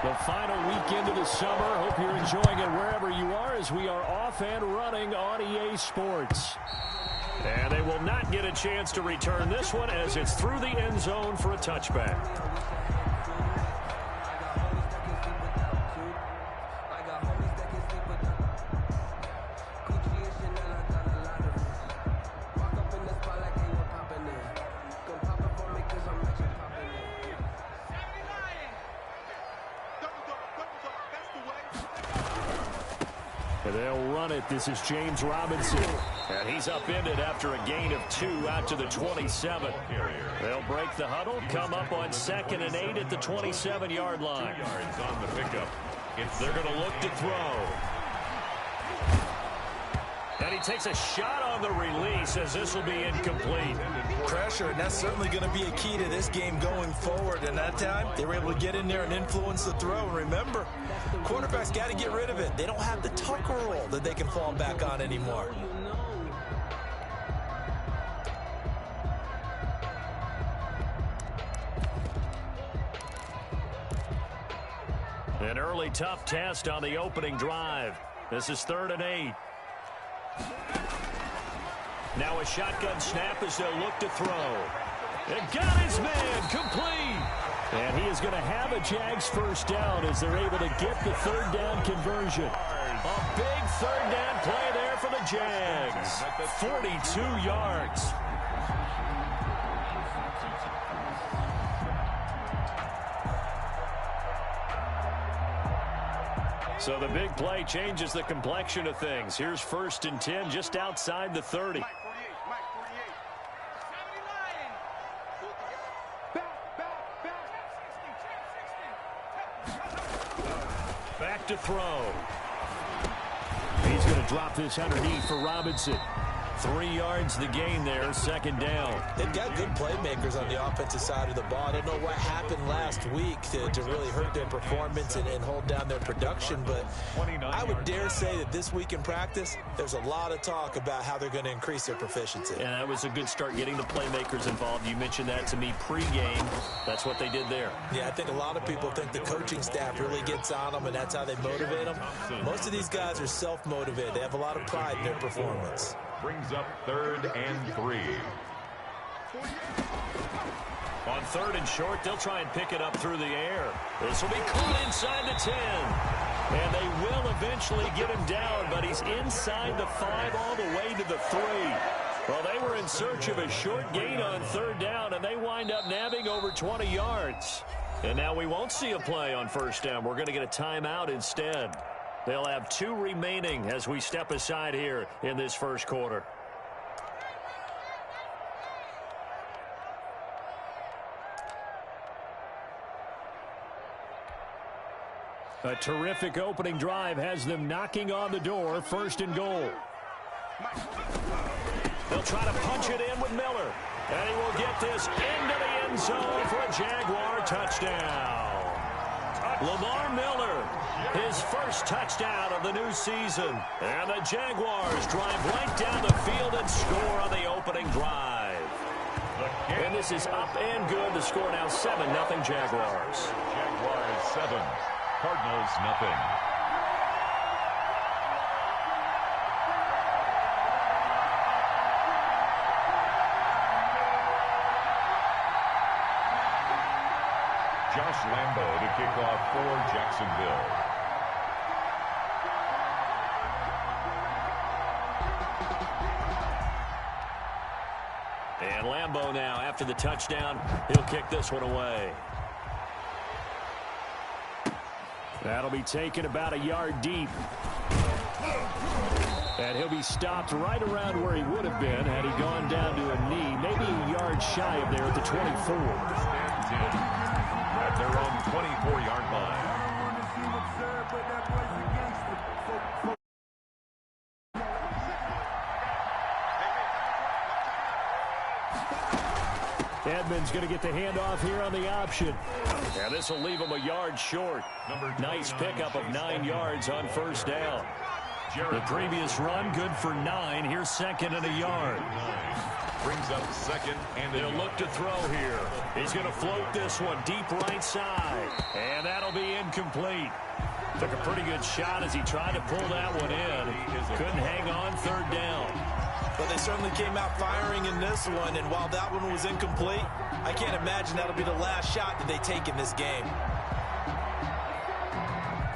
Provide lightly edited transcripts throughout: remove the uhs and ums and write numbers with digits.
The final weekend of the summer. Hope you're enjoying it wherever you are as we are off and running on EA Sports. And they will not get a chance to return this one as it's through the end zone for a touchback. They'll run it. This is James Robinson. And he's upended after a gain of 2 out to the 27. They'll break the huddle, come up on 2nd and 8 at the 27-yard line. 2 yards on the pickup. They're going to look to throw. And he takes a shot on the release as this will be incomplete. Pressure, and that's certainly going to be a key to this game going forward. And that time, they were able to get in there and influence the throw. And remember, quarterbacks got to get rid of it. They don't have the Tucker roll that they can fall back on anymore. An early tough test on the opening drive. This is 3rd and 8. Now a shotgun snap as they'll look to throw. And got his man complete. And he is going to have a Jags first down as they're able to get the 3rd down conversion. A big 3rd down play there for the Jags. 42 yards. So the big play changes the complexion of things. Here's 1st and 10 just outside the 30. Back to throw. He's going to drop this underneath for Robinson. 3 yards the gain there, 2nd down. They've got good playmakers on the offensive side of the ball. I don't know what happened last week to really hurt their performance and hold down their production, but I would dare say that this week in practice, there's a lot of talk about how they're going to increase their proficiency. And that was a good start getting the playmakers involved. You mentioned that to me pregame. That's what they did there. Yeah, I think a lot of people think the coaching staff really gets on them, and that's how they motivate them. Most of these guys are self-motivated. They have a lot of pride in their performance. Brings up 3rd and 3. On 3rd and short, they'll try and pick it up through the air. This will be caught inside the 10. And they will eventually get him down, but he's inside the 5 all the way to the 3. Well, they were in search of a short gain on 3rd down, and they wind up nabbing over 20 yards. And now we won't see a play on 1st down. We're going to get a timeout instead. They'll have 2 remaining as we step aside here in this first quarter. A terrific opening drive has them knocking on the door, 1st and goal. They'll try to punch it in with Miller. And he will get this into the end zone for a Jaguar touchdown. Lamar Miller, his first touchdown of the new season. And the Jaguars drive right down the field and score on the opening drive. And this is up and good. The score now 7-0 Jaguars. Jaguars 7, Cardinals nothing. Josh Lambo to kick off for Jacksonville. And Lambo now, after the touchdown, he'll kick this one away. That'll be taken about a yard deep. And he'll be stopped right around where he would have been had he gone down to a knee, maybe a yard shy of there at the 24. At their own 24-yard line. Edmonds going to get the handoff here on the option. And this will leave him a yard short. Nice pickup of 9 yards on 1st down. The previous run good for 9. Here's 2nd and a yard. Brings up second and they'll look to throw here. He's going to float this one deep right side. And that'll be incomplete. Took a pretty good shot as he tried to pull that one in. Couldn't hang on third down. But they certainly came out firing in this one, and while that one was incomplete, I can't imagine that'll be the last shot that they take in this game.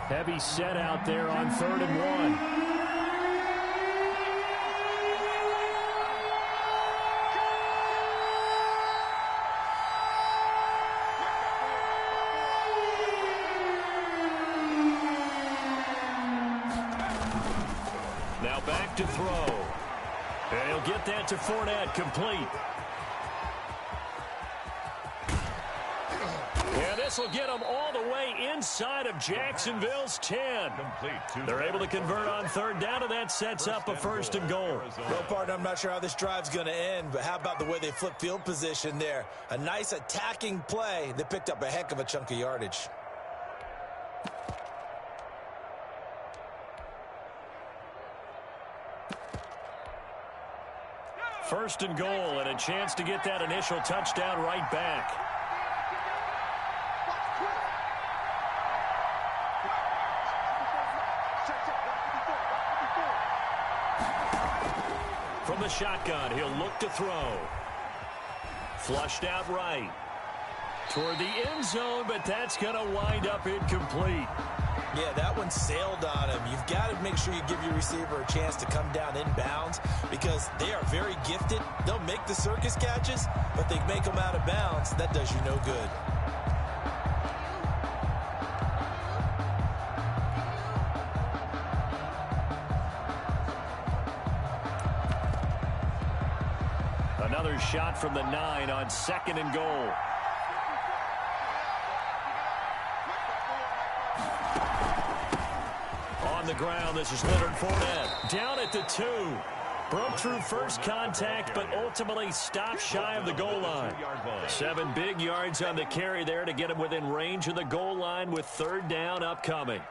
Heavy set out there on 3rd and 1. Now back to throw. And he'll get that to Fournette, complete. And this will get them all the way inside of Jacksonville's 10. They're able to convert on 3rd down, and that sets up a 1st and goal. Well, partner, I'm not sure how this drive's going to end, but how about the way they flip field position there? A nice attacking play that picked up a heck of a chunk of yardage. 1st and goal, and a chance to get that initial touchdown right back. From the shotgun, he'll look to throw. Flushed out right. Toward the end zone, but that's going to wind up incomplete. Yeah, that one sailed on him. You've got to make sure you give your receiver a chance to come down inbounds because they are very gifted. They'll make the circus catches, but they make them out of bounds. That does you no good. Another shot from the 9 on 2nd and goal. On the ground, this is Leonard Fournette. Down at the 2. Broke through first contact, but ultimately stopped shy of the goal line. 7 big yards on the carry there to get him within range of the goal line with 3rd down upcoming.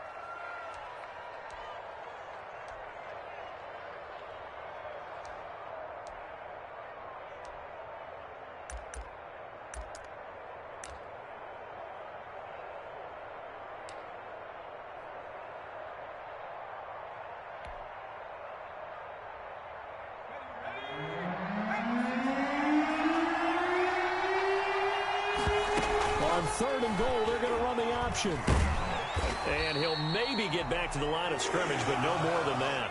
On 3rd and goal, they're going to run the option. And he'll maybe get back to the line of scrimmage, but no more than that.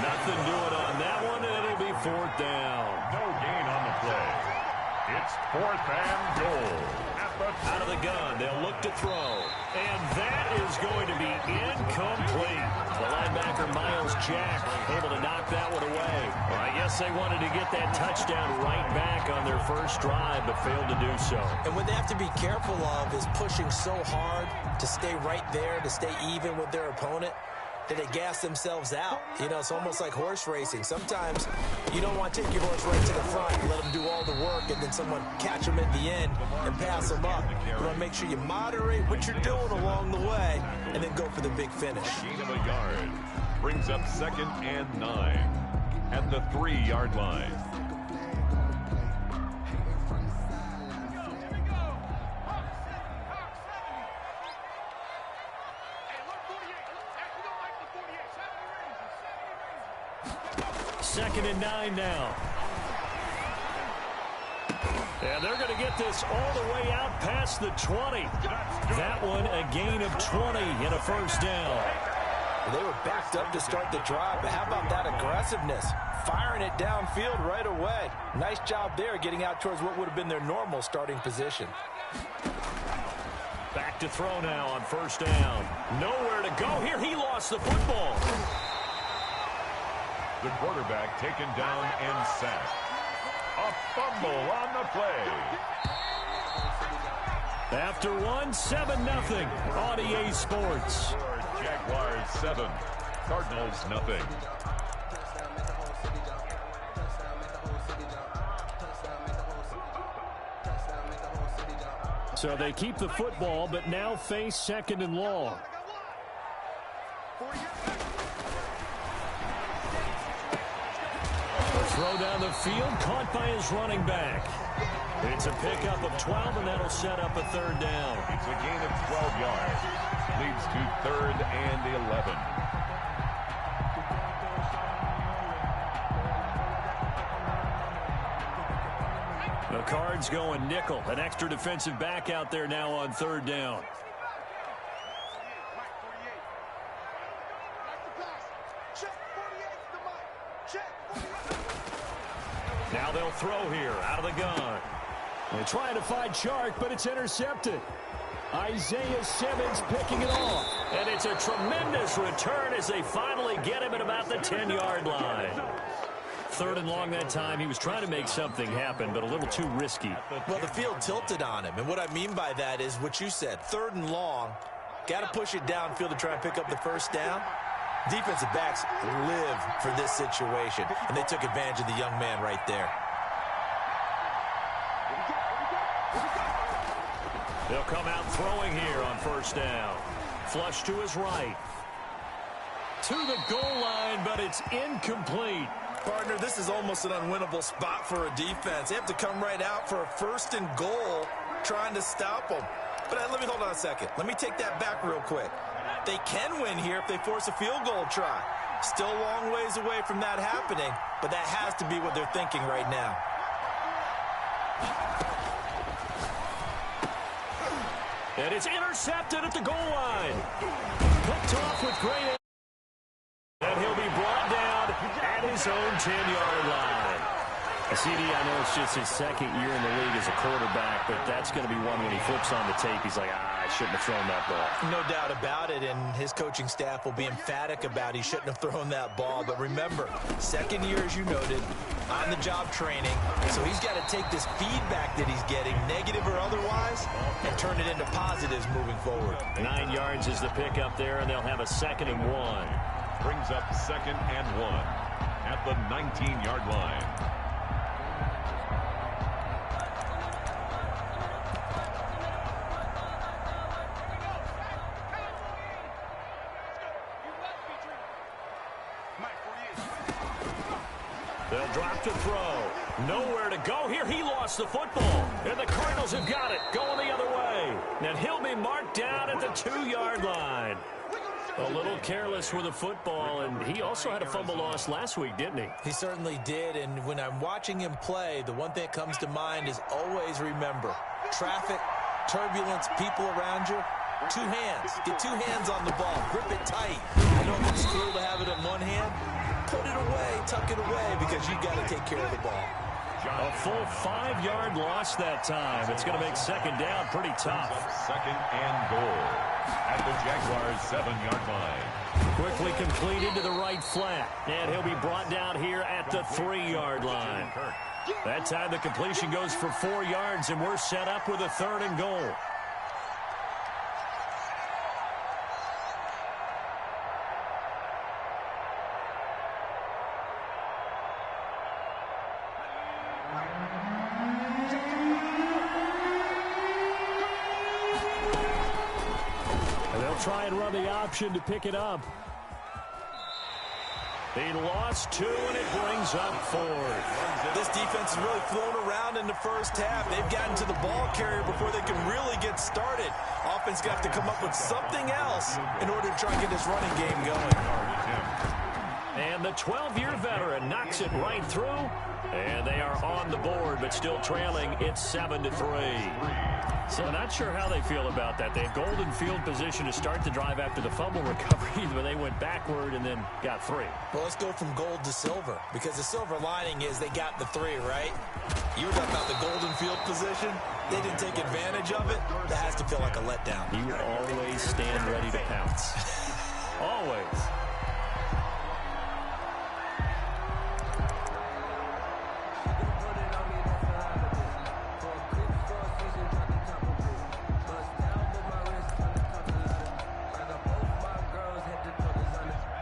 Nothing doing on that one, and it'll be 4th down. No gain on the play. It's 4th and goal. Out of the gun, they'll look to throw. And that is going to be incomplete. The linebacker, Miles Jack, able to knock that one away. Well, I guess they wanted to get that touchdown right back on their first drive, but failed to do so. And what they have to be careful of is pushing so hard to stay right there, to stay even with their opponent, that they gas themselves out. You know, it's almost like horse racing. Sometimes you don't want to take your horse right to the front and let them do all the work and then someone catch them at the end and pass them up. You want to make sure you moderate what you're doing along the way and then go for the big finish. Gain of a yard. Brings up 2nd and 9 at the 3-yard line. Second and 9 now. And they're going to get this all the way out past the 20. That one a gain of 20 and a 1st down. They were backed up to start the drive, but how about that aggressiveness? Firing it downfield right away. Nice job there getting out towards what would have been their normal starting position. Back to throw now on 1st down. Nowhere to go here. He lost the football. The quarterback taken down and sacked. A fumble on the play. After one, 7-0 on EA Sports. Jaguars 7, Cardinals nothing. So they keep the football, but now face 2nd and long. Throw down the field, caught by his running back. It's a pickup of 12, and that'll set up a third down. It's a gain of 12 yards. Leads to 3rd and 11. The Cards going nickel. An extra defensive back out there now on 3rd down. Now they'll throw here out of the gun. They're trying to find Chark, but it's intercepted. Isaiah Simmons picking it off. And it's a tremendous return as they finally get him at about the 10-yard line. 3rd and long that time. He was trying to make something happen, but a little too risky. Well, the field tilted on him, and what I mean by that is what you said. 3rd and long, got to push it downfield to try and pick up the first down. Defensive backs live for this situation, and they took advantage of the young man right there. They'll come out throwing here on 1st down. Flush to his right. To the goal line, but it's incomplete. Partner, this is almost an unwinnable spot for a defense. They have to come right out for a 1st and goal, trying to stop them. But let me hold on a second. Let me take that back real quick. They can win here if they force a field goal try. Still a long ways away from that happening, but that has to be what they're thinking right now. And it's intercepted at the goal line. Picked off with great. And he'll be brought down at his own 10-yard line. CD, I know it's just his 2nd year in the league as a quarterback, but that's going to be one when he flips on the tape. He's like, I shouldn't have thrown that ball. No doubt about it, and his coaching staff will be emphatic about he shouldn't have thrown that ball. But remember, 2nd year, as you noted, on-the-job training. So he's got to take this feedback that he's getting, negative or otherwise, and turn it into positives moving forward. 9 yards is the pickup there, and they'll have a 2nd and 1. Brings up 2nd and 1 at the 19-yard line. They'll drop to throw. Nowhere to go here. He lost the football. And the Cardinals have got it. Going the other way. And he'll be marked down at the 2-yard line. A little careless with the football, and he also had a fumble loss last week, didn't he? He certainly did, and when I'm watching him play, the one thing that comes to mind is always remember, traffic, turbulence, people around you, 2 hands. Get 2 hands on the ball. Grip it tight. I know it's cool to have it in one hand. Put it away, tuck it away, because you've got to take care of the ball. A full 5-yard loss that time. It's going to make 2nd down pretty tough. 2nd and goal at the Jaguars' 7-yard line. Quickly completed to the right flat. And he'll be brought down here at the 3-yard line. That time the completion goes for 4 yards, and we're set up with a 3rd and goal. Try and run the option to pick it up. He lost 2, and it brings up 4th. This defense has really flown around in the first half. They've gotten to the ball carrier before they can really get started. Offense going to have to come up with something else in order to try and get this running game going. And the 12-year veteran knocks it right through. And they are on the board, but still trailing. It's 7-3. So not sure how they feel about that. They had golden field position to start the drive after the fumble recovery, but they went backward and then got 3. Well, let's go from gold to silver, because the silver lining is they got the 3, right? You were talking about the golden field position. They didn't take advantage of it. That has to feel like a letdown. You always stand ready to pounce. Always.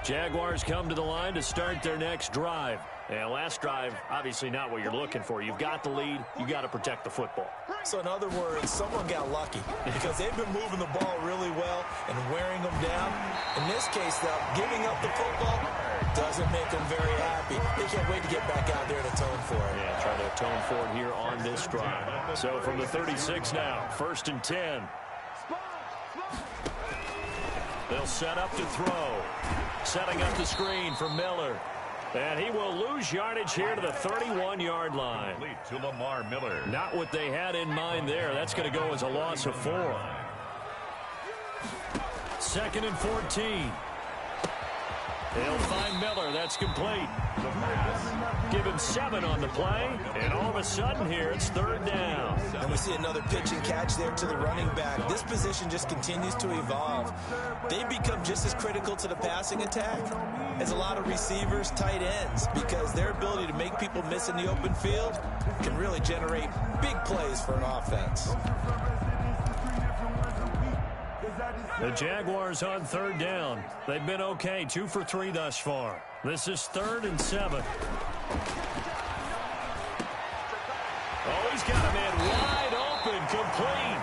Jaguars come to the line to start their next drive. And last drive, obviously not what you're looking for. You've got the lead. You've got to protect the football. So in other words, someone got lucky because they've been moving the ball really well and wearing them down. In this case, though, giving up the football doesn't make them very happy. They can't wait to get back out there and atone for it. Yeah, trying to atone for it here on this drive. So from the 36 now, 1st and 10. They'll set up to throw. Setting up the screen for Miller. And he will lose yardage here to the 31-yard line. To Lamar Miller. Not what they had in mind there. That's going to go as a loss of 4. 2nd and 14. They'll find Miller. That's complete. Give him 7 on the play. And all of a sudden here, it's 3rd down. And we see another pitch and catch there to the running back. This position just continues to evolve. They become just as critical to the passing attack as a lot of receivers, tight ends, because their ability to make people miss in the open field can really generate big plays for an offense. The Jaguars on 3rd down. They've been okay, 2 for 3 thus far. This is 3rd and 7. Oh, he's got a man wide open, complete.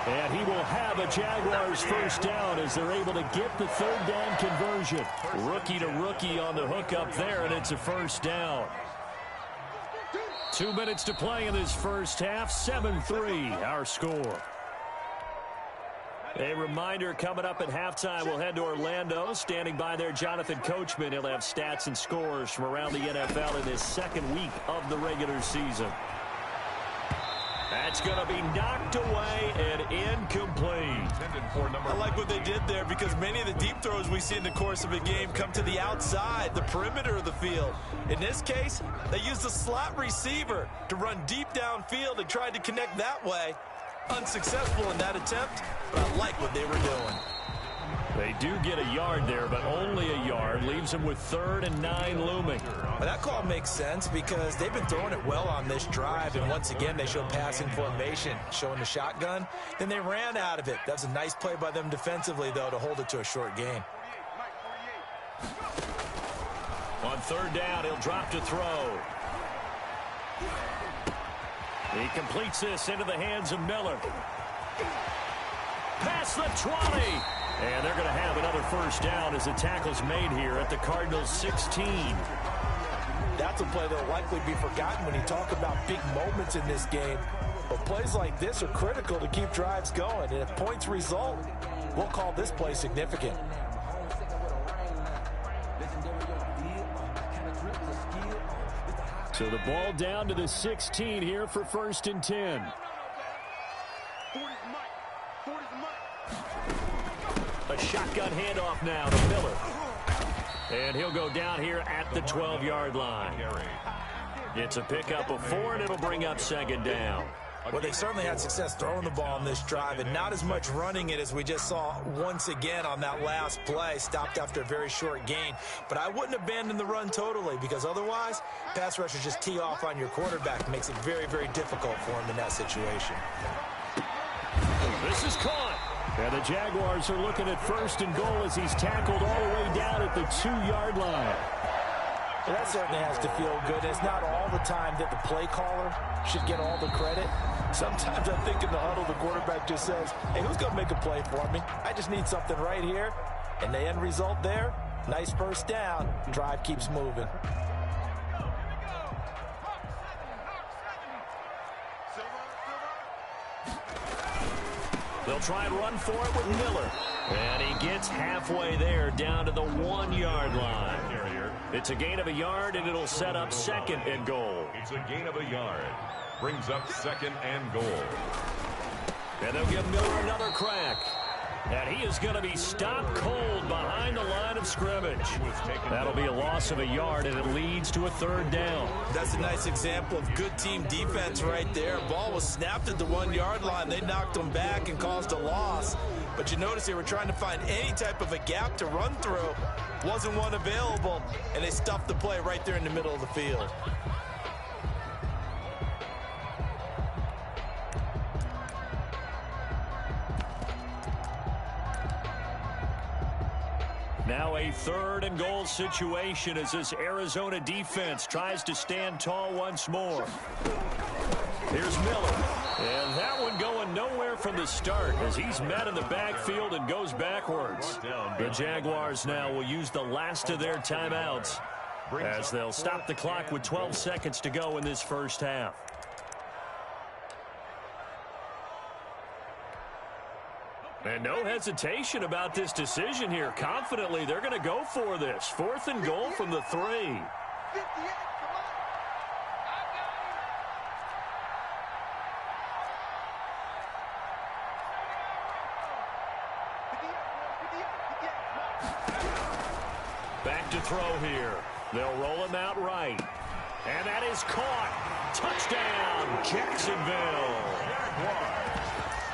And he will have a Jaguars first down as they're able to get the 3rd down conversion. Rookie to rookie on the hook up there, and it's a first down. 2 minutes to play in this first half, 7-3 our score. A reminder coming up at halftime, we'll head to Orlando. Standing by there, Jonathan Coachman. He'll have stats and scores from around the NFL in this 2nd week of the regular season. That's going to be knocked away and incomplete. I like what they did there because many of the deep throws we see in the course of a game come to the outside, the perimeter of the field. In this case, they used a slot receiver to run deep downfield and tried to connect that way. Unsuccessful in that attempt, but I like what they were doing. They do get a yard there, but only a yard. Leaves them with 3rd and 9 looming. Well, that call makes sense because they've been throwing it well on this drive, and once again, they showed passing formation, showing the shotgun. Then they ran out of it. That's a nice play by them defensively, though, to hold it to a short gain. On 3rd down, he'll drop to throw. He completes this into the hands of Miller. Past the 20. And they're going to have another first down as the tackle's made here at the Cardinals' 16. That's a play that will likely be forgotten when you talk about big moments in this game. But plays like this are critical to keep drives going. And if points result, we'll call this play significant. So the ball down to the 16 here for 1st and 10. A shotgun handoff now to Miller. And he'll go down here at the 12-yard line. It's a pickup of 4, and it'll bring up 2nd down. Well, they certainly had success throwing the ball on this drive and not as much running it as we just saw once again on that last play, stopped after a very short gain. But I wouldn't abandon the run totally because otherwise, pass rushers just tee off on your quarterback. It makes it very, very difficult for him in that situation. This is caught. And the Jaguars are looking at 1st and goal as he's tackled all the way down at the 2-yard line. Well, that certainly has to feel good. It's not all the time that the play caller should get all the credit. Sometimes I think in the huddle, the quarterback just says, hey, who's going to make a play for me? I just need something right here. And the end result there, nice first down. Drive keeps moving. They'll try and run for it with Miller. And he gets halfway there down to the 1-yard line. It's a gain of a yard, and it'll set up 2nd and goal. It's a gain of a yard. Brings up 2nd and goal. And they'll give Miller another crack. And he is going to be stopped cold behind the line of scrimmage. That'll be a loss of a yard, and it leads to a 3rd down. That's a nice example of good team defense right there. Ball was snapped at the 1-yard line. They knocked him back and caused a loss. But you notice they were trying to find any type of a gap to run through. Wasn't one available, and they stuffed the play right there in the middle of the field. Now a 3rd and goal situation as this Arizona defense tries to stand tall once more. Here's Miller. And that one going nowhere from the start as he's met in the backfield and goes backwards. The Jaguars now will use the last of their timeouts as they'll stop the clock with 12 seconds to go in this first half. And no hesitation about this decision here. Confidently, they're going to go for this. 4th and goal from the 3. Back to throw here. They'll roll him out right. And that is caught. Touchdown, Jacksonville.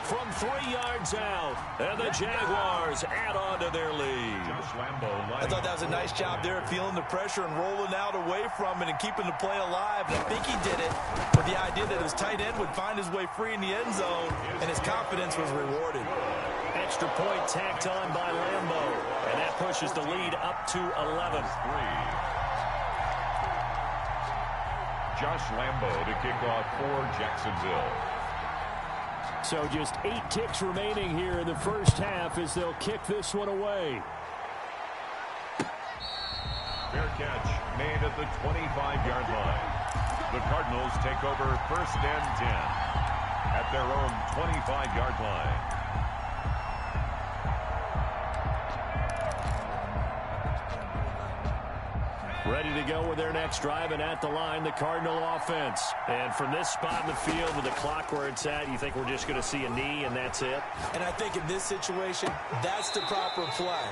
From 3 yards out, and the Jaguars add on to their lead. I thought that was a nice job there, feeling the pressure and rolling out away from it and keeping the play alive. And I think he did it with the idea that his tight end would find his way free in the end zone, and his confidence was rewarded. Extra point tacked on by Lambo, and that pushes the lead up to 11. Josh Lambo to kick off for Jacksonville. So just 8 ticks remaining here in the first half as they'll kick this one away. Fair catch made at the 25-yard line. The Cardinals take over 1st and 10 at their own 25-yard line. Ready to go with their next drive, and at the line, the Cardinal offense. And from this spot in the field with the clock where it's at, you think we're just going to see a knee and that's it? And I think in this situation, that's the proper play.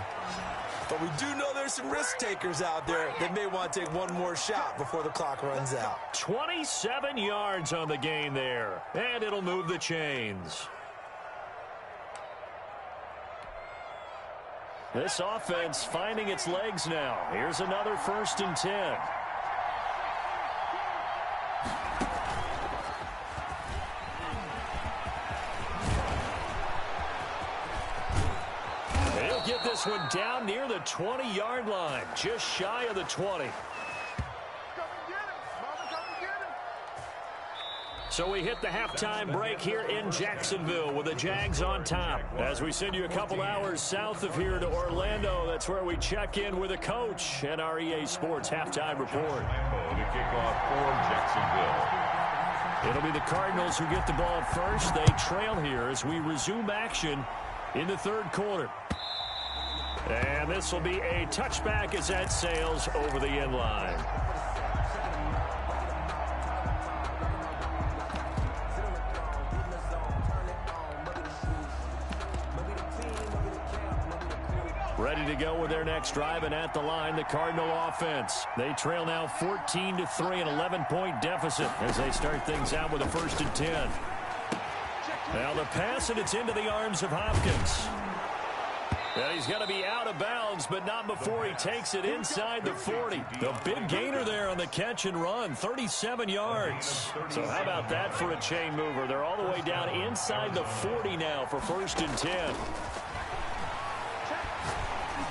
But we do know there's some risk takers out there that may want to take one more shot before the clock runs out. 27 yards on the gain there, and it'll move the chains. This offense finding its legs now. Here's another 1st and 10. He'll get this one down near the 20-yard line, just shy of the 20. So we hit the halftime break here in Jacksonville with the Jags on top. As we send you a couple hours south of here to Orlando, that's where we check in with a coach and our EA Sports halftime report. To kick off for Jacksonville. It'll be the Cardinals who get the ball first. They trail here as we resume action in the 3rd quarter. And this will be a touchback as that sails over the end line. Ready to go with their next drive, and at the line, the Cardinal offense. They trail now 14-3, an 11-point deficit as they start things out with a 1st and 10. Now the pass, and it's into the arms of Hopkins. And he's going to be out of bounds, but not before he takes it inside the 40. The big gainer there on the catch and run, 37 yards. So how about that for a chain mover? They're all the way down inside the 40 now for 1st and 10.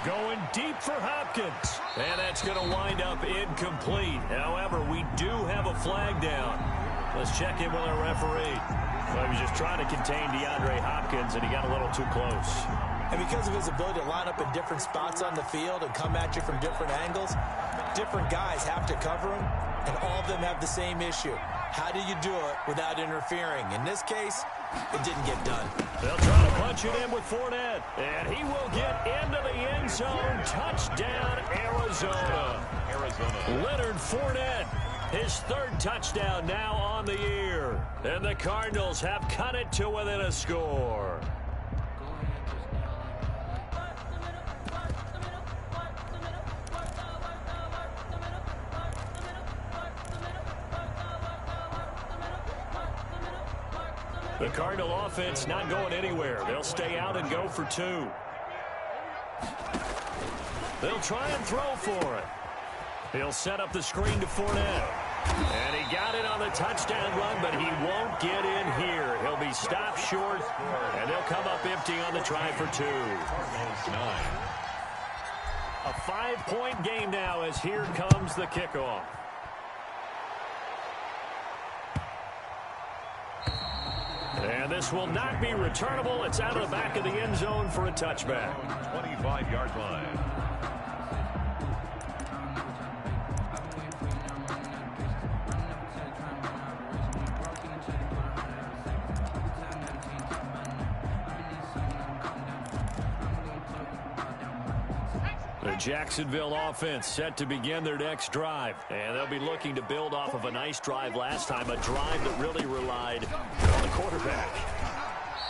Going deep for Hopkins. And that's going to wind up incomplete. However, we do have a flag down. Let's check in with our referee. Well, he was just trying to contain DeAndre Hopkins, and he got a little too close. And because of his ability to line up in different spots on the field and come at you from different angles, different guys have to cover him, and all of them have the same issue. How do you do it without interfering? In this case, it didn't get done. They'll try to punch it in with Fournette, and he will get into the end zone. Touchdown, Arizona. Leonard Fournette, his 3rd touchdown now on the year. And the Cardinals have cut it to within a score. The Cardinal offense not going anywhere. They'll stay out and go for 2. They'll try and throw for it. He'll set up the screen to Fournette. And he got it on the touchdown run, but he won't get in here. He'll be stopped short, and they'll come up empty on the try for 2. A 5-point game now as here comes the kickoff. And this will not be returnable. It's out of the back of the end zone for a touchback. 25-yard line. The Jacksonville offense set to begin their next drive. And they'll be looking to build off of a nice drive last time, a drive that really relied on the quarterback.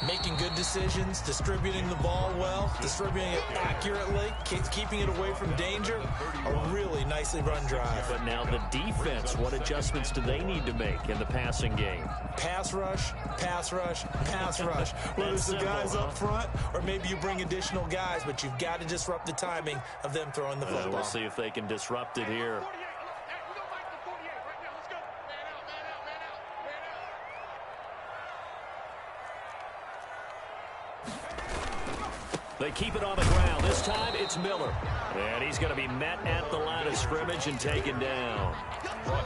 Making good decisions, distributing the ball well, distributing it accurately, keeping it away from danger. A really nicely run drive. But now the defense, what adjustments do they need to make in the passing game? Pass rush, pass rush, pass rush. Whether it's the guys up front or maybe you bring additional guys, but you've got to disrupt the timing of them throwing the football. We'll see if they can disrupt it here. They keep it on the ground. This time, it's Miller. And he's going to be met at the line of scrimmage and taken down.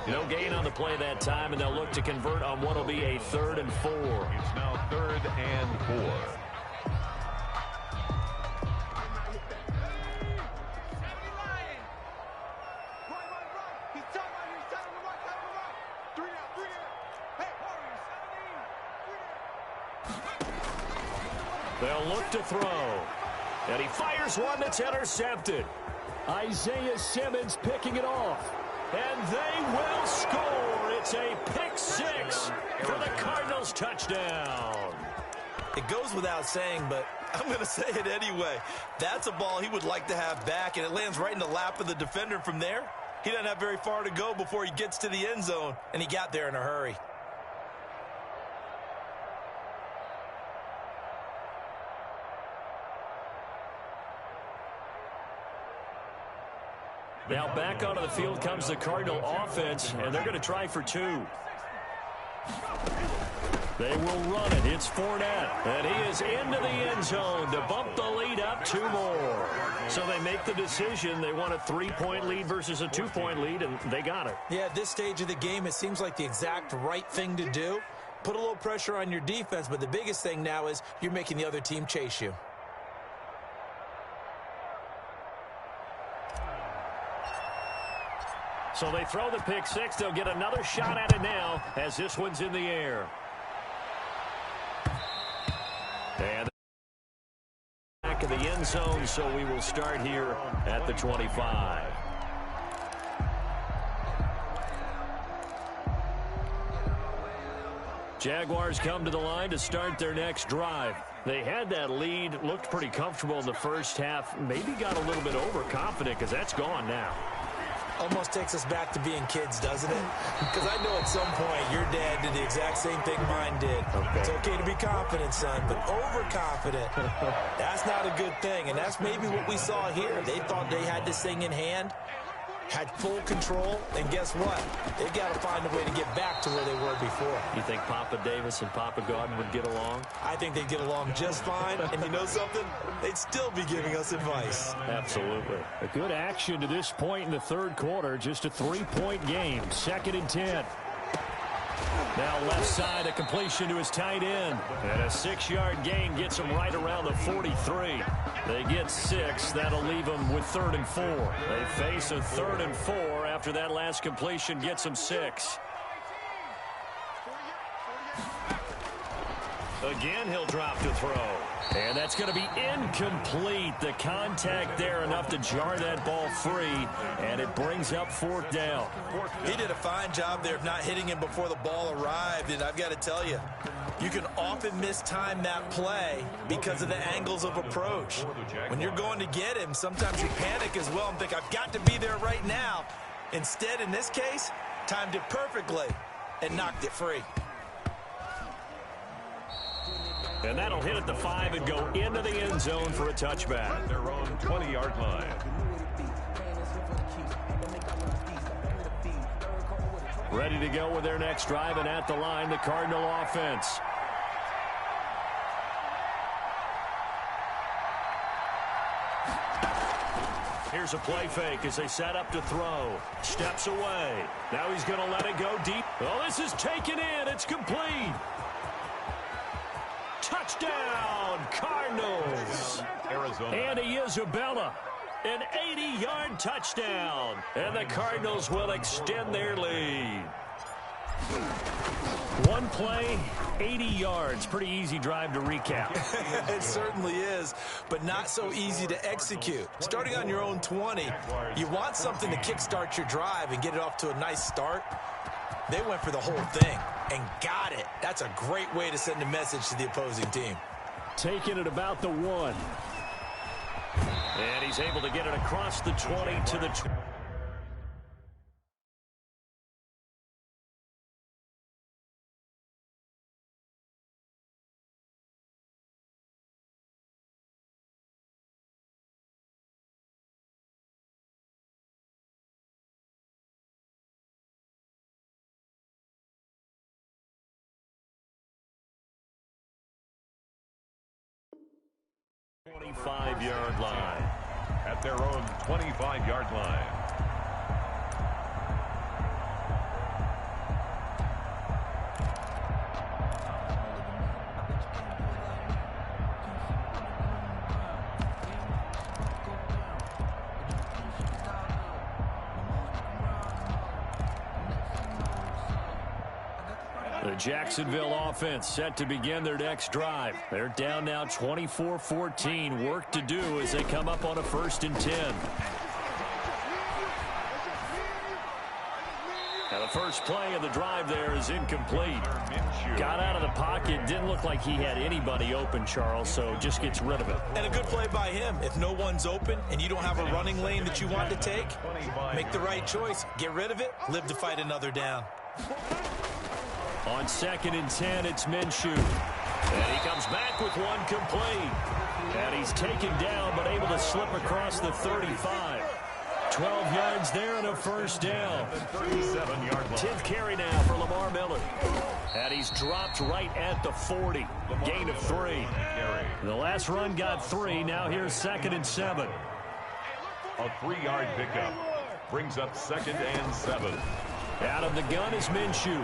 No gain on the play that time, and they'll look to convert on what will be a 3rd and 4. It's now 3rd and 4. They'll look to throw. And he fires one that's intercepted. Isaiah Simmons picking it off. And they will score. It's a pick 6 for the Cardinals touchdown. It goes without saying, but I'm going to say it anyway. That's a ball he would like to have back, and it lands right in the lap of the defender from there. He doesn't have very far to go before he gets to the end zone, and he got there in a hurry. Now back onto the field comes the Cardinal offense, and they're going to try for 2. They will run it. It's Fournette, and he is into the end zone to bump the lead up 2 more. So they make the decision. They want a 3-point lead versus a 2-point lead, and they got it. Yeah, at this stage of the game, it seems like the exact right thing to do. Put a little pressure on your defense, but the biggest thing now is you're making the other team chase you. So they throw the pick 6. They'll get another shot at it now as this one's in the air. And back of the end zone, so we will start here at the 25. Jaguars come to the line to start their next drive. They had that lead, looked pretty comfortable in the first half, maybe got a little bit overconfident because that's gone now. Almost takes us back to being kids, doesn't it? Because I know at some point your dad did the exact same thing mine did. Okay. It's okay to be confident, son, but overconfident, that's not a good thing. And that's maybe what we saw here. They thought they had this thing in hand, had full control, and guess what? They've got to find a way to get back to where they were before. You think Papa Davis and Papa Godin would get along? I think they'd get along just fine, and you know something? They'd still be giving us advice. Absolutely. A good action to this point in the 3rd quarter. Just a 3-point game. 2nd and 10. Now left side, a completion to his tight end. And a 6-yard gain gets him right around the 43. They get 6. That'll leave them with 3rd and 4. They face a 3rd and 4 after that last completion gets them 6. Again, he'll drop to throw. And that's going to be incomplete. The contact there enough to jar that ball free, and it brings up 4th down. He did a fine job there of not hitting him before the ball arrived, and I've got to tell you, you can often mistime that play because of the angles of approach. When you're going to get him, sometimes you panic as well and think, I've got to be there right now. Instead, in this case, timed it perfectly and knocked it free. And that'll hit at the 5 and go into the end zone for a touchback. At their own 20-yard line. Ready to go with their next drive, and at the line, the Cardinal offense. Here's a play fake as they set up to throw. Steps away. Now he's going to let it go deep. Oh, this is taken in. It's complete. Touchdown, Cardinals. Arizona. And Isabella, an 80-yard touchdown. And the Cardinals will extend their lead. One play, 80 yards. Pretty easy drive to recap. It certainly is, but not so easy to execute. Starting on your own 20, you want something to kickstart your drive and get it off to a nice start. They went for the whole thing and got it. That's a great way to send a message to the opposing team. Taking it about the 1. And he's able to get it across the 20 to the 20. Yard line. At their own 25-yard line. The Jacksonville offense set to begin their next drive. They're down now 24-14. Work to do as they come up on a 1st and 10. Now the first play of the drive there is incomplete. Got out of the pocket. Didn't look like he had anybody open, Charles, so just gets rid of it. And a good play by him. If no one's open and you don't have a running lane that you want to take, make the right choice. Get rid of it. Live to fight another down. On 2nd and 10, it's Minshew. And he comes back with one complete. And he's taken down, but able to slip across the 35. 12 yards there and a 1st down. 10th carry now for Lamar Miller. And he's dropped right at the 40. Gain of 3. The last run got 3. Now here's 2nd and 7. A 3-yard pickup. Brings up 2nd and 7. Out of the gun is Minshew.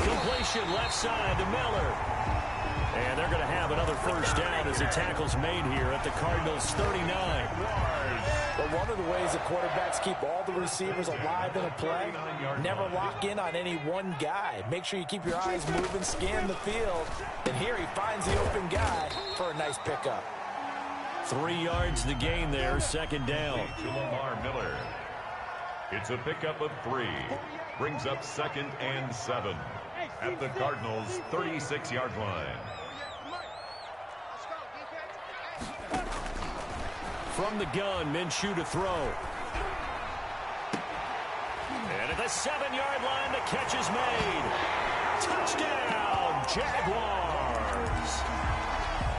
Completion left side to Miller. And they're going to have another 1st down as the tackle's made here at the Cardinals' 39. But one of the ways that quarterbacks keep all the receivers alive in a play, never lock in on any one guy. Make sure you keep your eyes moving, scan the field. And here he finds the open guy for a nice pickup. 3 yards the gain there, 2nd down. To Lamar Miller. It's a pickup of 3. Brings up 2nd and 7. At the Cardinals' 36-yard line. From the gun, Minshew to throw. And at the 7-yard line, the catch is made. Touchdown, Jaguars.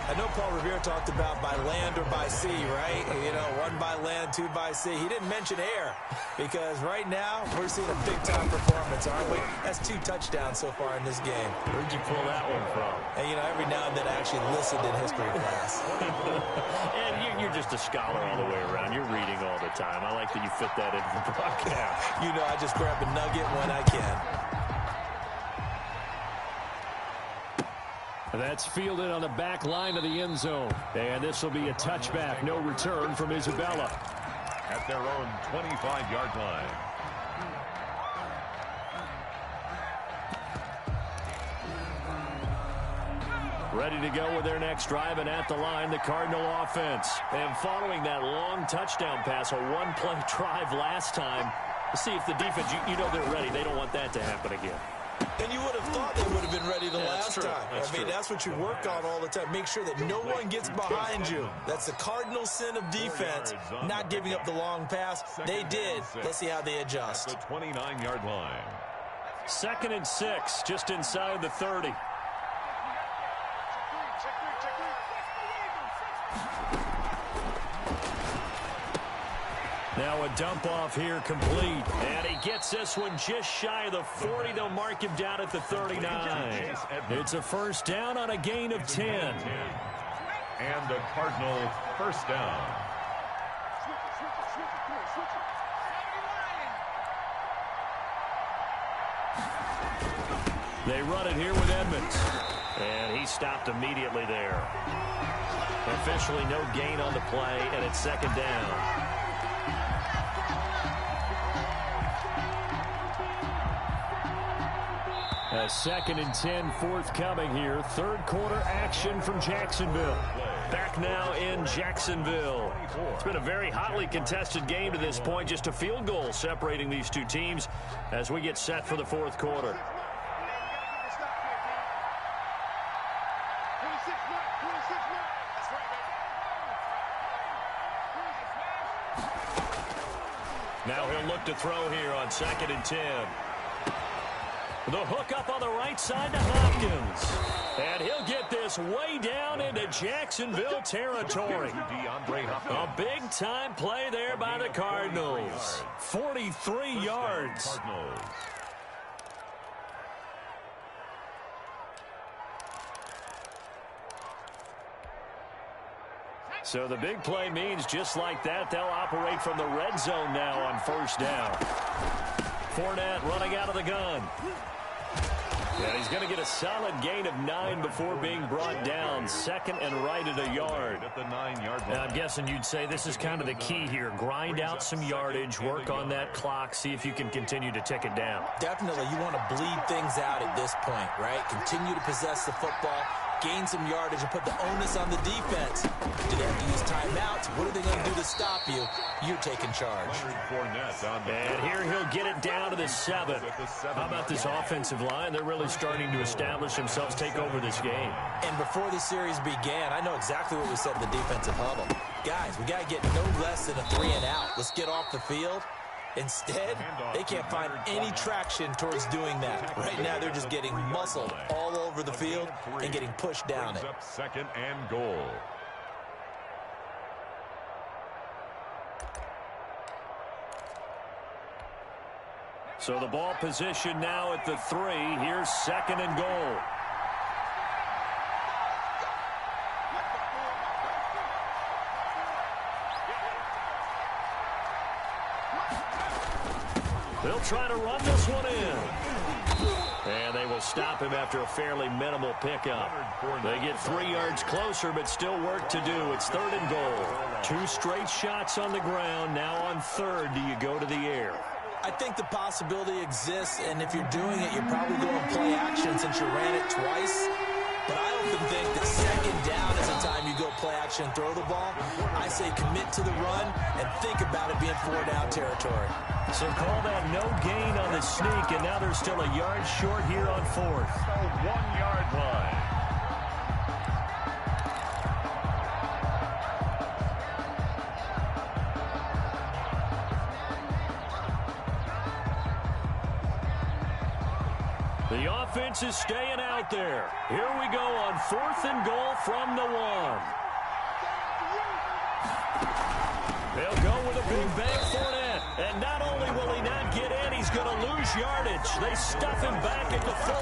I know Paul Revere talked about by land or by sea, right? You know, 1 by land, 2 by sea. He didn't mention air because right now we're seeing a big-time performance, aren't we? That's 2 touchdowns so far in this game. Where'd you pull that one from? And, you know, every now and then I actually listened in history class. And you're just a scholar all the way around. You're reading all the time. I like that you fit that into the broadcast. You know, I just grab a nugget when I can. That's fielded on the back line of the end zone. And this will be a touchback. No return from Isabella. At their own 25-yard line. Ready to go with their next drive, and at the line, the Cardinal offense. And following that long touchdown pass, a 1-play drive last time, to see if the defense, you know they're ready. They don't want that to happen again. And you would have thought they would have been ready the last time. I mean, that's what you work on all the time. Make sure that no one gets behind you. That's the cardinal sin of defense, not giving up the long pass. They did. Let's see how they adjust. At the 29-yard line. 2nd and 6, just inside the 30. Now a dump off here complete. And he gets this one just shy of the 40. They'll mark him down at the 39. It's a 1st down on a gain of 10. And the Cardinal 1st down. They run it here with Edmonds. And he stopped immediately there. Officially no gain on the play, and it's second down. A 2nd and 10 forthcoming here. Third quarter action from Jacksonville. Back now in Jacksonville. It's been a very hotly contested game to this point. Just a field goal separating these two teams as we get set for the fourth quarter. Now he'll look to throw here on 2nd and 10. The hook up on the right side to Hopkins. And he'll get this way down into Jacksonville territory. A big-time play there by the Cardinals. 43 yards. So the big play means just like that, they'll operate from the red zone now on first down. Fournette running out of the gun. And he's going to get a solid gain of 9 before being brought down. 2nd and right at a yard. Now, I'm guessing you'd say this is kind of the key here. Grind out some yardage, work on that clock, see if you can continue to tick it down. Definitely, you want to bleed things out at this point, right? Continue to possess the football, gain some yardage, and put the onus on the defense. Do they have to use timeouts? What are they going to do to stop you? You're taking charge. And here he'll get it down to the 7. How about this offensive line? They're really starting to establish themselves, take over this game. And before the series began, I know exactly what we said in the defensive huddle. Guys, we got to get no less than a 3 and out. Let's get off the field. Instead, they can't find any traction towards doing that. Right now, they're just getting muscled all over the field and getting pushed down it. 2nd and goal. So the ball position now at the 3. Here's 2nd and goal. They'll try to run this one in. And they will stop him after a fairly minimal pickup. They get 3 yards closer, but still work to do. It's 3rd and goal. 2 straight shots on the ground. Now on 3rd, do you go to the air? I think the possibility exists, and if you're doing it, you're probably going to play action since you ran it twice. But I often think that 2nd down is the time you go play action and throw the ball. I say commit to the run and think about it being 4-down territory. So call that no gain on the sneak, and now they're still a yard short here on 4th. 1-yard line. The offense is staying out there. Here we go on 4th and goal from the 1. They'll go with a big bang Fournette. And not only will he not get in, he's going to lose yardage. They stuff him back at the 4.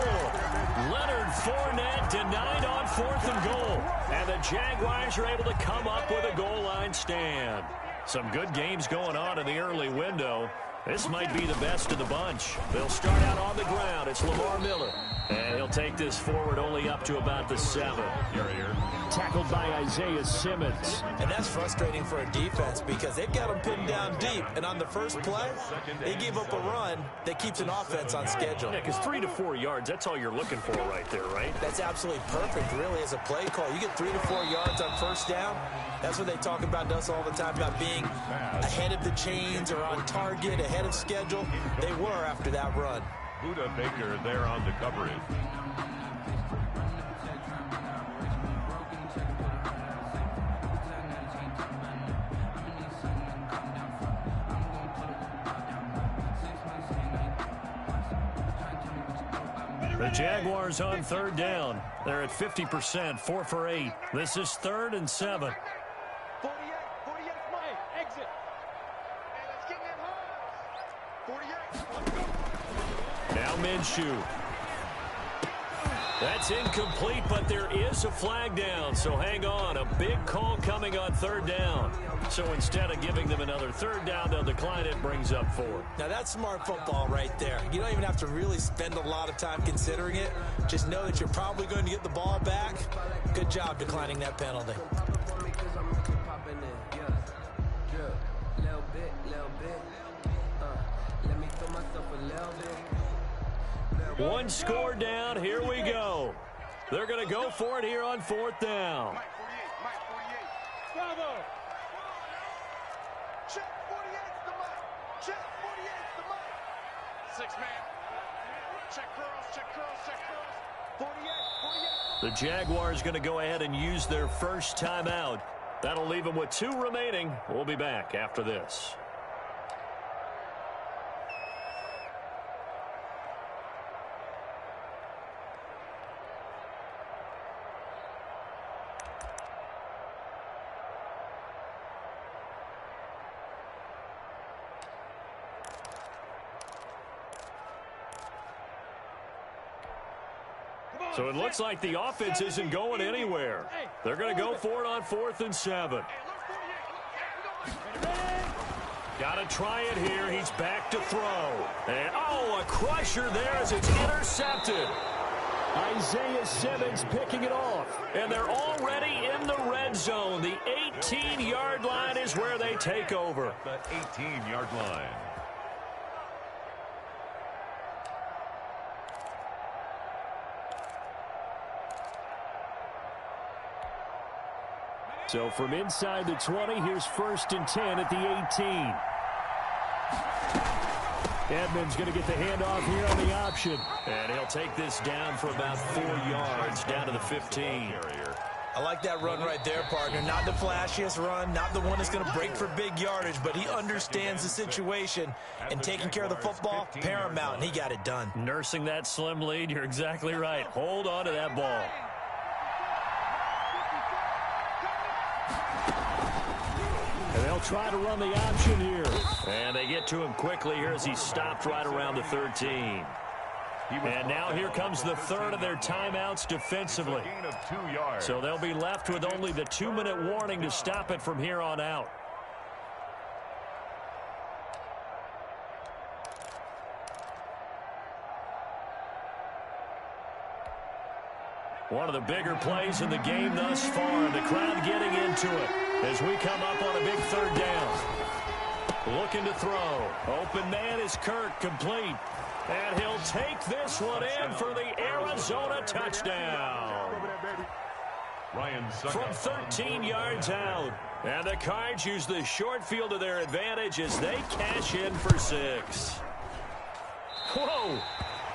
Leonard Fournette denied on 4th and goal. And the Jaguars are able to come up with a goal line stand. Some good games going on in the early window. This might be the best of the bunch. They'll start out on the ground. It's Lamar Miller. And he'll take this forward only up to about the 7. Tackled by Isaiah Simmons. And that's frustrating for a defense because they've got them pinned down deep. And on the first play, they give up a run that keeps an offense on schedule. Yeah, because 3 to 4 yards, that's all you're looking for right there, right? That's absolutely perfect, really, as a play call. You get 3 to 4 yards on first down. That's what they talk about to us all the time, about being ahead of the chains or on target, ahead of schedule. They were after that run. Buda Baker there on the coverage. The Jaguars on 3rd down. They're at 50%, 4 for 8. This is 3rd and 7. 48 play, exit. Hey, let's get that hard. 48. Now Minshew. That's incomplete, but there is a flag down, so hang on. A big call coming on third down. So instead of giving them another third down, they'll decline it, brings up 4. Now, that's smart football right there. You don't even have to really spend a lot of time considering it. Just know that you're probably going to get the ball back. Good job declining that penalty. One score down. Here we go. They're going to go for it here on 4th down. Bravo. Check 48's the mic. Check 48's the mic. 6-man. Check curls, check curls, check curls. 48. The Jaguars going to go ahead and use their first timeout. That'll leave them with 2 remaining. We'll be back after this. So it looks like the offense isn't going anywhere. They're going to go for it on 4th and 7. Got to try it here. He's back to throw. And, oh, a crusher there as it's intercepted. Isaiah Simmons picking it off. And they're already in the red zone. The 18-yard line is where they take over. The 18-yard line. So from inside the 20, here's 1st and 10 at the 18. Edmonds going to get the handoff here on the option. And he'll take this down for about 4 yards, down to the 15. I like that run right there, partner. Not the flashiest run, not the one that's going to break for big yardage, but he understands the situation, and taking care of the football, paramount, and he got it done. Nursing that slim lead, you're exactly right. Hold on to that ball. And they'll try to run the option here. And they get to him quickly here as he stopped right around the 13. And now here comes the third of their timeouts defensively. So they'll be left with only the 2-minute warning to stop it from here on out. One of the bigger plays in the game thus far. The crowd getting into it as we come up on a big third down. Looking to throw. Open man is Kirk, complete. And he'll take this one in for the Arizona touchdown. From 13 yards out. And the Cards use the short field to their advantage as they cash in for 6. Whoa!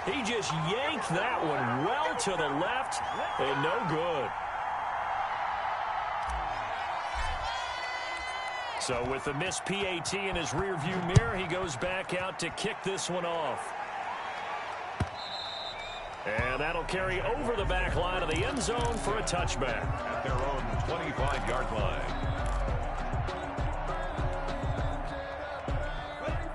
He just yanked that one well to the left and no good. So with the missed PAT in his rearview mirror, he goes back out to kick this one off. And that'll carry over the back line of the end zone for a touchback. At their own 25-yard line.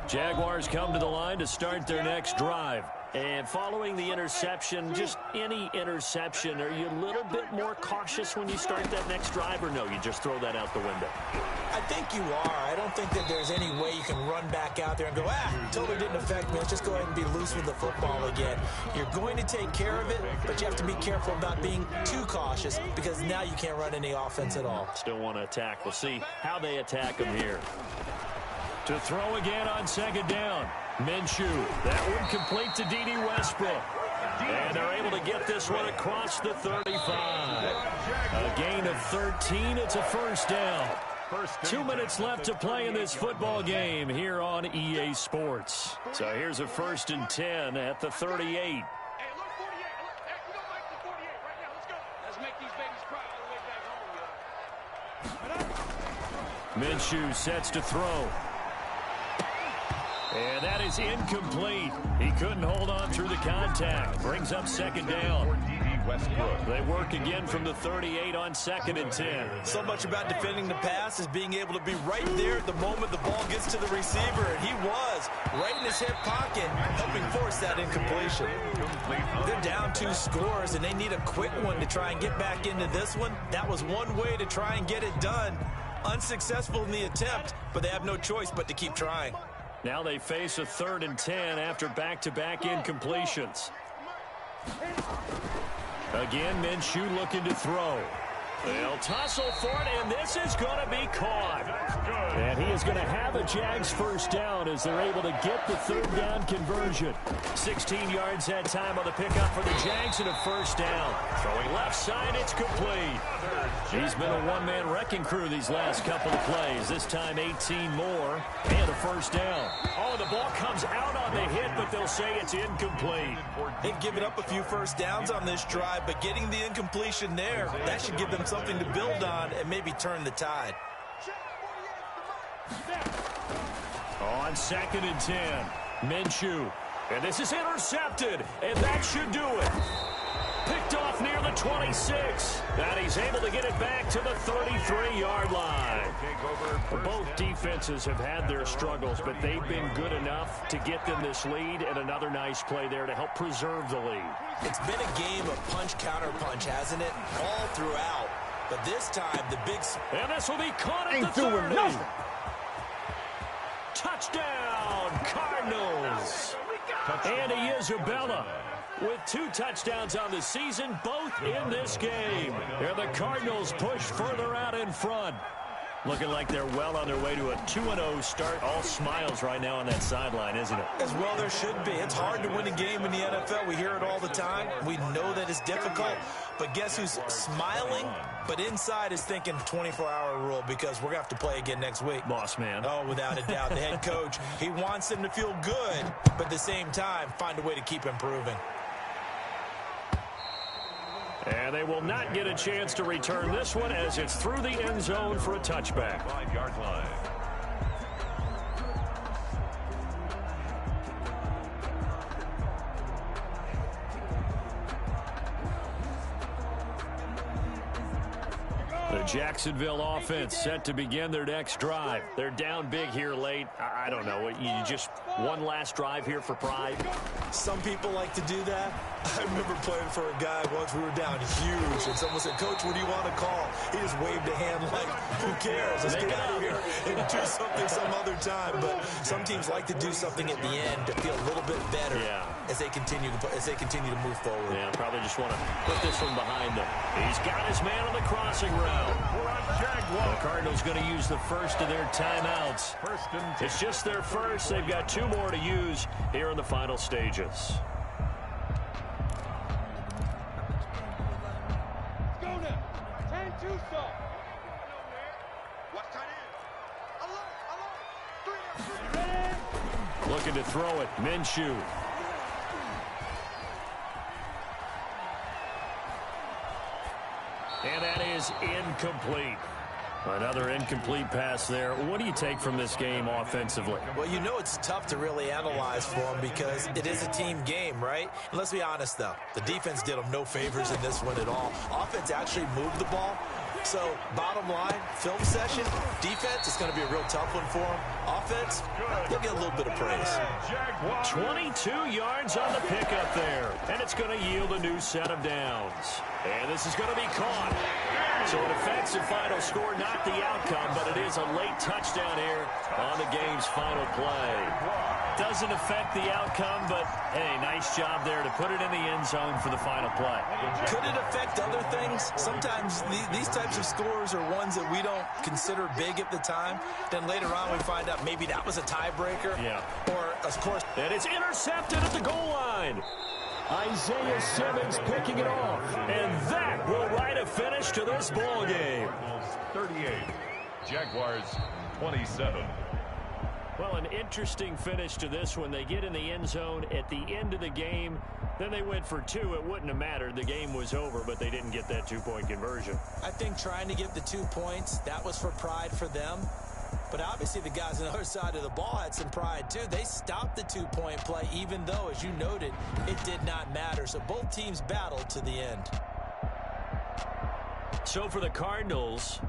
Jaguars come to the line to start their next drive. And following the interception, just any interception, are you a little bit more cautious when you start that next drive, or no, you just throw that out the window? I think you are. I don't think that there's any way you can run back out there and go, totally didn't affect me. Let's just go ahead and be loose with the football again. You're going to take care of it, but you have to be careful about being too cautious because now you can't run any offense at all. Still want to attack. We'll see how they attack them here. To throw again on second down. Minshew. That one complete to D.D. Westbrook. And they're able to get this one across the 35. A gain of 13. It's a first down. 2 minutes left to play in this football game here on EA Sports. So here's a 1st and 10 at the 38. Minshew sets to throw. And that is incomplete. He couldn't hold on through the contact. Brings up second down. Westbrook. They work again from the 38 on 2nd and 10. So much about defending the pass is being able to be right there at the moment the ball gets to the receiver, and he was right in his hip pocket, helping force that incompletion. They're down 2 scores, and they need a quick one to try and get back into this one. That was one way to try and get it done. Unsuccessful in the attempt, but they have no choice but to keep trying. Now they face a 3rd and 10 after back-to-back incompletions. Again, Minshew looking to throw. They'll tussle for it, and this is going to be caught. And he is going to have a Jags first down as they're able to get the 3rd down conversion. 16 yards that time on the pickup for the Jags and a first down. Throwing left side, it's complete. He's been a one-man wrecking crew these last couple of plays. This time 18 more and a first down. Oh, the ball comes out on the hit, but they'll say it's incomplete. They've given up a few first downs on this drive, but getting the incompletion there, that should give them something to build on and maybe turn the tide. On 2nd and 10, Minshew. And this is intercepted, and that should do it. Picked off near the 26. And he's able to get it back to the 33-yard line. Both defenses have had their struggles, but they've been good enough to get them this lead, and another nice play there to help preserve the lead. It's been a game of punch-counter-punch, hasn't it? All throughout. But this time, the big... And this will be caught at the 30. Touchdown, Cardinals. Andy Isabella with 2 touchdowns on the season, both in this game. And the Cardinals push further out in front. Looking like they're well on their way to a 2-0 start. All smiles right now on that sideline, isn't it? As well there should be. It's hard to win a game in the NFL. We hear it all the time. We know that it's difficult. But guess who's smiling? But inside is thinking 24-hour rule, because we're going to have to play again next week. Boss man. Oh, without a doubt. The head coach, he wants them to feel good, but at the same time, find a way to keep improving. And they will not get a chance to return this one as it's through the end zone for a touchback. 5-yard line. The Jacksonville offense set to begin their next drive. They're down big here late. I don't know. You just one last drive here for pride? Some people like to do that. I remember playing for a guy once. We were down huge, and someone said, "Coach, what do you want to call?" He just waved a hand like, "Who cares? Let's get out of here and do something some other time." But some teams like to do something at the end to feel a little bit better as they continue to move forward. Yeah, probably just want to put this one behind them. He's got his man on the crossing route. The Cardinals going to use the first of their timeouts. It's just their first. They've got 2 more to use here in the final stages. Looking to throw it. Minshew. And that is incomplete. Another incomplete pass there. What do you take from this game offensively? Well, you know it's tough to really analyze for them because it is a team game, right? And let's be honest, though. The defense did them no favors in this one at all. Offense actually moved the ball. So, bottom line, film session, defense is going to be a real tough one for them. Offense, they'll get a little bit of praise. 22 yards on the pickup there. And it's going to yield a new set of downs. And this is going to be caught. So an offensive final score, not the outcome, but it is a late touchdown here on the game's final play. Doesn't affect the outcome, but, hey, nice job there to put it in the end zone for the final play. Could it affect other things? Sometimes these types of scores are ones that we don't consider big at the time. Then later on we find out maybe that was a tiebreaker. Yeah. Or, of course... And it's intercepted at the goal line. Isaiah Simmons picking it off. And that will write a finish to this ball game. 38. Jaguars 27. Well, an interesting finish to this one. They get in the end zone at the end of the game. Then they went for 2. It wouldn't have mattered. The game was over, but they didn't get that 2-point conversion. I think trying to get the 2 points, that was for pride for them. But obviously the guys on the other side of the ball had some pride too. They stopped the two-point play, even though, as you noted, it did not matter. So both teams battled to the end. So for the Cardinals,